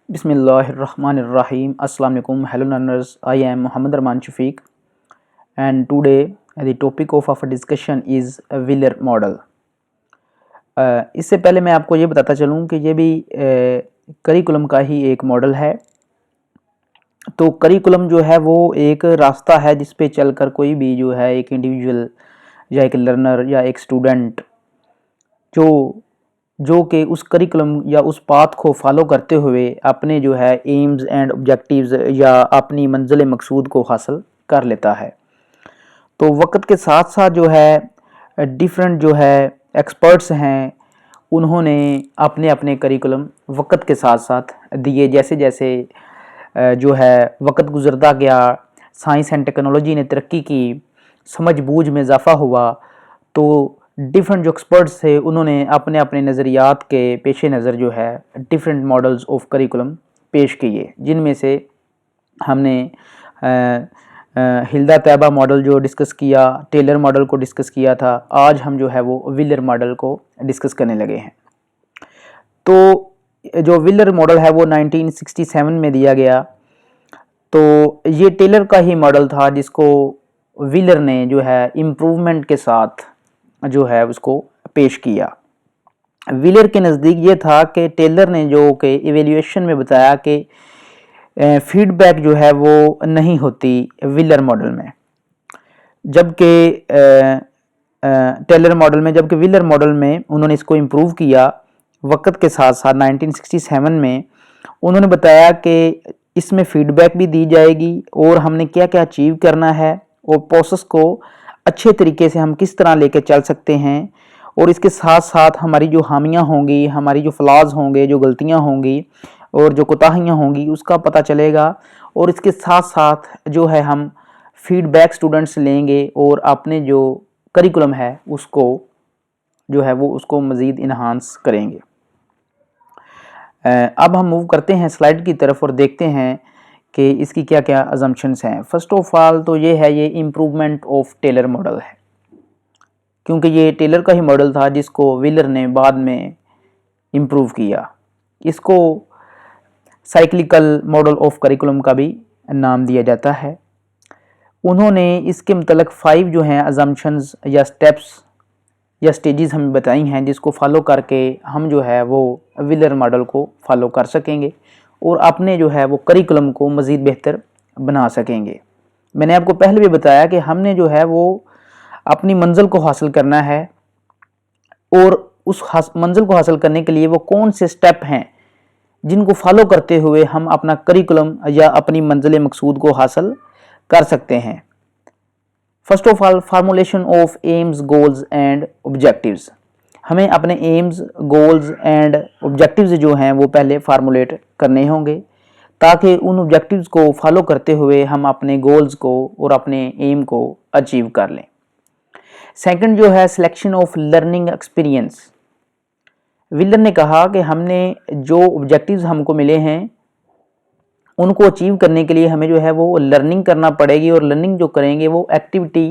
Bismillahirrahmanirrahim. Assalamu alaikum. Hello learners. I am Muhammad Arman Shafiq and today the topic of our discussion is a Wheeler model. इससे पहले मैं आपको ये बताता चलूँ कि ये भी करिकुलम का ही एक मॉडल है। तो करिकुलम जो है वो एक रास्ता है जिस पे चलकर कोई भी जो है एक इंडिविजुअल या एक लर्नर या एक स्टूडेंट जो कि उस करिकुलम या उस पाथ को फॉलो करते हुए अपने जो है एम्स एंड ऑब्जेक्टिव्स या अपनी मंजिल मकसूद को हासिल कर लेता है। तो वक्त के साथ साथ जो है डिफरेंट जो है एक्सपर्ट्स हैं, उन्होंने अपने अपने करिकुलम वक्त के साथ साथ दिए। जैसे जैसे जो है वक्त गुजरता गया, साइंस एंड टेक्नोलॉजी ने तरक्की की, समझ बूझ में इजाफा हुआ, तो डिफरेंट जो एक्सपर्ट्स थे उन्होंने अपने अपने नज़रियात के पेश नज़र जो है डिफरेंट मॉडल्स ऑफ करिकुलम पेश किए, जिनमें से हमने हिल्दा तैयबा मॉडल जो डिस्कस किया, टेलर मॉडल को डिस्कस किया था। आज हम जो है वो व्हीलर मॉडल को डिस्कस करने लगे हैं। तो जो व्हीलर मॉडल है वो 1967 में दिया गया। तो ये टेलर का ही मॉडल था जिसको व्हीलर ने जो है इम्प्रूवमेंट के साथ जो है उसको पेश किया। व्हीलर के नज़दीक ये था कि टेलर ने जो कि इवेल्यूएशन में बताया कि फीडबैक जो है वो नहीं होती व्हीलर मॉडल में, जबकि टेलर मॉडल में, जबकि व्हीलर मॉडल में उन्होंने इसको इम्प्रूव किया वक्त के साथ साथ। 1967 में उन्होंने बताया कि इसमें फीडबैक भी दी जाएगी और हमने क्या क्या अचीव करना है और प्रोसेस को अच्छे तरीके से हम किस तरह लेके चल सकते हैं, और इसके साथ साथ हमारी जो खामियां होंगी, हमारी जो फ्लॉज होंगे, जो गलतियां होंगी और जो कोताहियां होंगी उसका पता चलेगा। और इसके साथ साथ जो है हम फीडबैक स्टूडेंट्स लेंगे और अपने जो करिकुलम है उसको जो है वो उसको मज़ीद इन्हांस करेंगे। अब हम मूव करते हैं स्लाइड की तरफ और देखते हैं कि इसकी क्या क्या अजम्पशंस हैं। फर्स्ट ऑफ ऑल तो ये है, ये इम्प्रूवमेंट ऑफ टेलर मॉडल है, क्योंकि ये टेलर का ही मॉडल था जिसको व्हीलर ने बाद में इम्प्रूव किया। इसको साइक्लिकल मॉडल ऑफ करिकुलम का भी नाम दिया जाता है। उन्होंने इसके मतलब 5 जो हैं अजम्पशंस या स्टेप्स या स्टेजेस हमें बताई हैं, जिसको फॉलो करके हम जो है वो व्हीलर मॉडल को फॉलो कर सकेंगे और अपने जो है वो करिकुलम को मज़ीद बेहतर बना सकेंगे। मैंने आपको पहले भी बताया कि हमने जो है वो अपनी मंजिल को हासिल करना है और उस मंजिल को हासिल करने के लिए वो कौन से स्टेप हैं जिनको फॉलो करते हुए हम अपना करिकुलम या अपनी मंजिल मकसूद को हासिल कर सकते हैं। First of all, formulation of AIIMS, goals and objectives. हमें अपने एम्स, गोल्स एंड ऑब्जेक्टिव्स जो हैं वो पहले फार्मूलेट करने होंगे, ताकि उन ऑब्जेक्टिव्स को फॉलो करते हुए हम अपने गोल्स को और अपने एम को अचीव कर लें। सेकंड जो है, selection of learning experience. Wheeler ने कहा कि हमने जो ऑब्जेक्टिव्स हमको मिले हैं उनको अचीव करने के लिए हमें जो है वो लर्निंग करना पड़ेगी, और लर्निंग जो करेंगे वो एक्टिविटी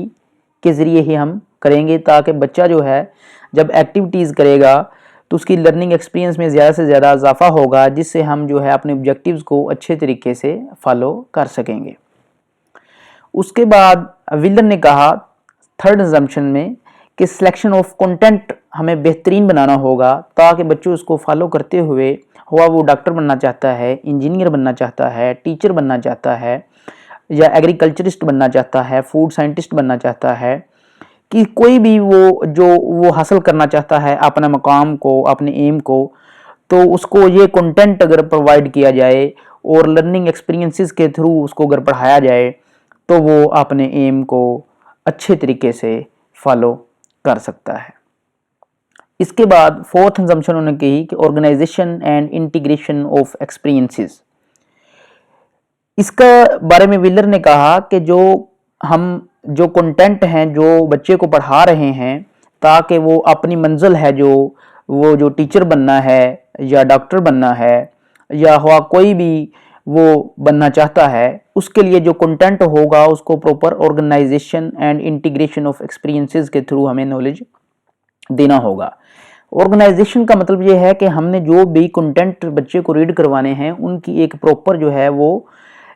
के ज़रिए ही हम करेंगे, ताकि बच्चा जो है जब एक्टिविटीज़ करेगा तो उसकी लर्निंग एक्सपीरियंस में ज़्यादा से ज़्यादा इजाफा होगा, जिससे हम जो है अपने ऑब्जेक्टिव्स को अच्छे तरीके से फॉलो कर सकेंगे। उसके बाद व्हीलर ने कहा थर्ड अजम्पशन में कि सिलेक्शन ऑफ कंटेंट हमें बेहतरीन बनाना होगा, ताकि बच्चों उसको फॉलो करते हुए, हुआ वो डॉक्टर बनना चाहता है, इंजीनियर बनना चाहता है, टीचर बनना चाहता है, या एग्रीकल्चरिस्ट बनना चाहता है, फूड साइंटिस्ट बनना चाहता है, कि कोई भी वो हासिल करना चाहता है अपना मकाम को, अपने एम को, तो उसको ये कंटेंट अगर प्रोवाइड किया जाए और लर्निंग एक्सपीरियंसेस के थ्रू उसको अगर पढ़ाया जाए तो वो अपने एम को अच्छे तरीके से फॉलो कर सकता है। इसके बाद फोर्थ अजम्पशन उन्होंने कही कि organisation and integration of experiences. इसका बारे में व्हीलर ने कहा कि जो कंटेंट हैं जो बच्चे को पढ़ा रहे हैं, ताकि वो अपनी मंजिल है जो टीचर बनना है या डॉक्टर बनना है या हुआ कोई भी वो बनना चाहता है, उसके लिए जो कंटेंट होगा उसको proper organisation and integration of experiences के थ्रू हमें नॉलेज देना होगा। ऑर्गेनाइजेशन का मतलब ये है कि हमने जो भी कंटेंट बच्चे को रीड करवाने हैं उनकी एक प्रॉपर जो है वो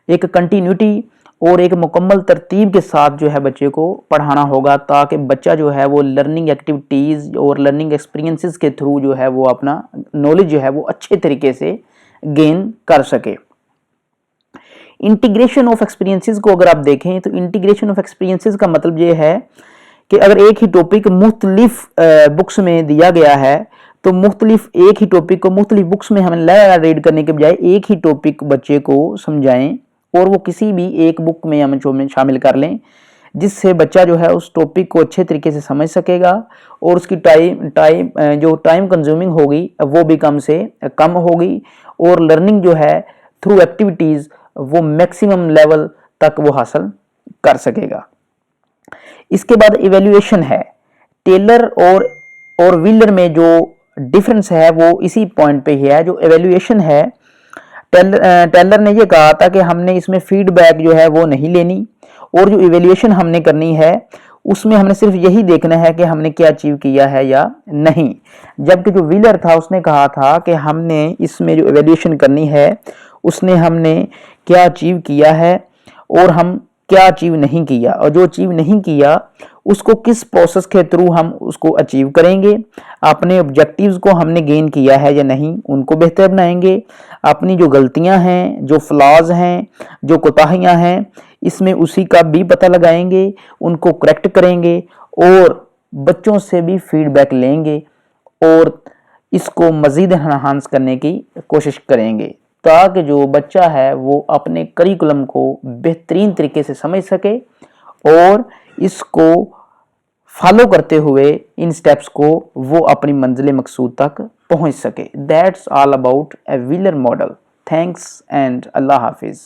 एक कंटिन्यूटी और एक मुकम्मल तरतीब के साथ जो है बच्चे को पढ़ाना होगा, ताकि बच्चा जो है वो लर्निंग एक्टिविटीज़ और लर्निंग एक्सपीरियंसेस के थ्रू जो है वो अपना नॉलेज जो है वो अच्छे तरीके से गेन कर सके। इंटीग्रेशन ऑफ एक्सपीरियंसेस को अगर आप देखें तो इंटीग्रेशन ऑफ एक्सपीरियंसेस का मतलब ये है कि अगर एक ही टॉपिक मुख्तलिफ बुक्स में दिया गया है तो मुख्तलिफ एक ही टॉपिक को मुख्तलिफ बुक्स में हमें लगातार रीड करने के बजाय एक ही टॉपिक बच्चे को समझाएं और वो किसी भी एक बुक में हम शामिल कर लें, जिससे बच्चा जो है उस टॉपिक को अच्छे तरीके से समझ सकेगा और उसकी टाइम कंज्यूमिंग होगी वो भी कम से कम होगी और लर्निंग जो है थ्रू एक्टिविटीज़ वो मैक्सिमम लेवल तक वो हासिल कर सकेगा। इसके बाद इवैल्यूएशन है। टेलर और व्हीलर में जो डिफरेंस है वो इसी पॉइंट पे ही है। जो इवैल्यूएशन है, टेलर ने ये कहा था कि हमने इसमें फीडबैक जो है वो नहीं लेनी और जो इवैल्यूएशन हमने करनी है उसमें हमने सिर्फ यही देखना है कि हमने क्या अचीव किया है या नहीं। जबकि जो व्हीलर था उसने कहा था कि हमने इसमें जो इवैल्यूएशन करनी है उसने हमने क्या अचीव किया है और हम क्या अचीव नहीं किया, और जो अचीव नहीं किया उसको किस प्रोसेस के थ्रू हम उसको अचीव करेंगे, अपने ऑब्जेक्टिव्स को हमने गेन किया है या नहीं उनको बेहतर बनाएंगे, अपनी जो गलतियां हैं, जो फ्लॉज हैं, जो कोताहियां हैं, इसमें उसी का भी पता लगाएंगे, उनको करेक्ट करेंगे और बच्चों से भी फीडबैक लेंगे और इसको मज़ीद एनहांस करने की कोशिश करेंगे, ताकि जो बच्चा है वो अपने करिकुलम को बेहतरीन तरीके से समझ सके और इसको फॉलो करते हुए इन स्टेप्स को वो अपनी मंजिल मकसूद तक पहुंच सके। That's all about a wheeler model. Thanks and अल्लाह हाफिज़।